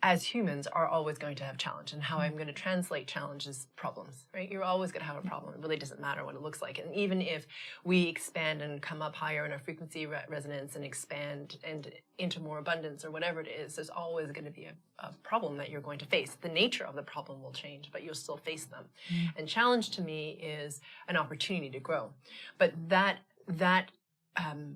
as humans, are always going to have challenge, and how I'm going to translate challenge is problems, right? You're always going to have a problem. It really doesn't matter what it looks like. And even if we expand and come up higher in our frequency resonance and expand and into more abundance or whatever it is, there's always going to be a problem that you're going to face. The nature of the problem will change, but you'll still face them. And challenge to me is an opportunity to grow. But that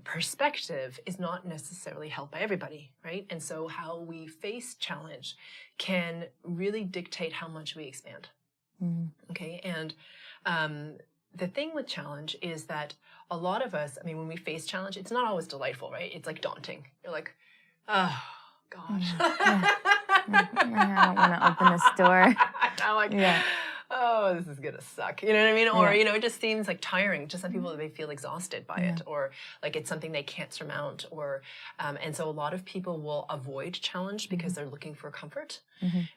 perspective is not necessarily held by everybody, right? And so how we face challenge can really dictate how much we expand. Okay, and the thing with challenge is that a lot of us, I mean, when we face challenge, it's not always delightful, right? It's like daunting. You're like, oh, gosh. I don't want to open this door. I'm like, oh, this is gonna suck. You know what I mean? Or, you know, it just seems like tiring. To some people, they feel exhausted by it, or like it's something they can't surmount, or, and so a lot of people will avoid challenge because they're looking for comfort.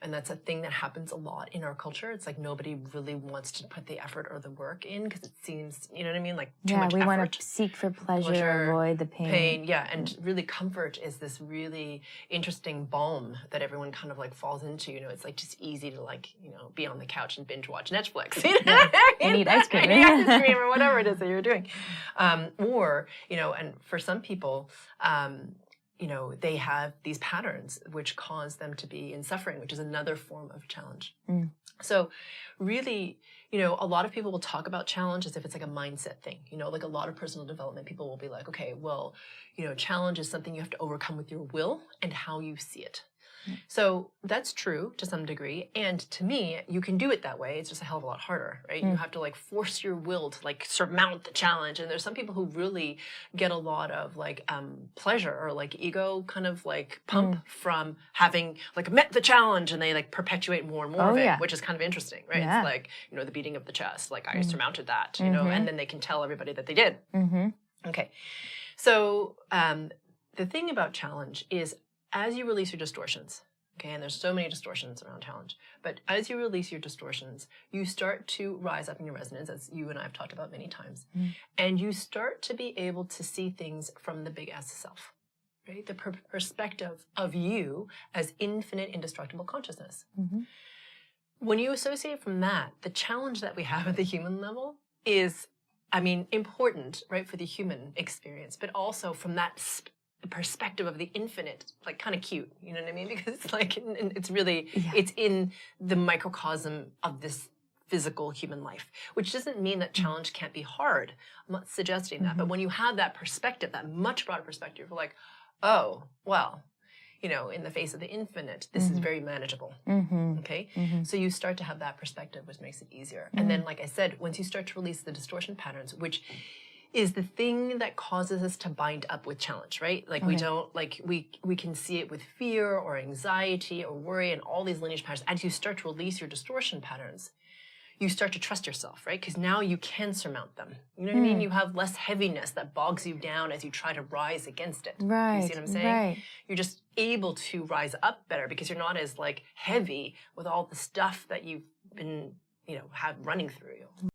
And that's a thing that happens a lot in our culture. It's like nobody really wants to put the effort or the work in because it seems, you know what I mean? Like too much effort. Yeah, we want to seek for pleasure, avoid the pain. Yeah, and really comfort is this really interesting balm that everyone kind of like falls into. You know, it's like just easy to like, you know, be on the couch and binge watch Netflix. You know? And eat ice cream. Eat ice cream or whatever it is that you're doing. Or, you know, and for some people, you know, they have these patterns which cause them to be in suffering, which is another form of challenge. So really, you know, a lot of people will talk about challenge as if it's like a mindset thing. You know, like a lot of personal development people will be like, okay, well, you know, challenge is something you have to overcome with your will and how you see it. So that's true to some degree. And to me, you can do it that way. It's just a hell of a lot harder, right? You have to like force your will to like surmount the challenge. And there's some people who really get a lot of like pleasure or like ego kind of like pump from having like met the challenge, and they like perpetuate more and more of it, which is kind of interesting, right? It's like, you know, the beating of the chest, like I surmounted that, you know, and then they can tell everybody that they did. Okay. So the thing about challenge is, as you release your distortions, okay, and there's so many distortions around challenge, but as you release your distortions, you start to rise up in your resonance, as you and I have talked about many times, and you start to be able to see things from the big S self, right? The perspective of you as infinite, indestructible consciousness. When you associate from that, the challenge that we have at the human level is, I mean, important, right, for the human experience, but also from that perspective of the infinite, like kind of cute, you know what I mean? Because it's like, it's really, it's in the microcosm of this physical human life, which doesn't mean that challenge can't be hard. I'm not suggesting that, but when you have that perspective, that much broader perspective, you're like, oh, well, you know, in the face of the infinite, this is very manageable, okay? So you start to have that perspective, which makes it easier. And then, like I said, once you start to release the distortion patterns, which is the thing that causes us to bind up with challenge, right? Like we don't, like we can see it with fear or anxiety or worry and all these lineage patterns. As you start to release your distortion patterns, you start to trust yourself, right? Because now you can surmount them. You know what I mean? You have less heaviness that bogs you down as you try to rise against it. Right. You see what I'm saying? You're just able to rise up better because you're not as like heavy with all the stuff that you've been, you know, have running through you.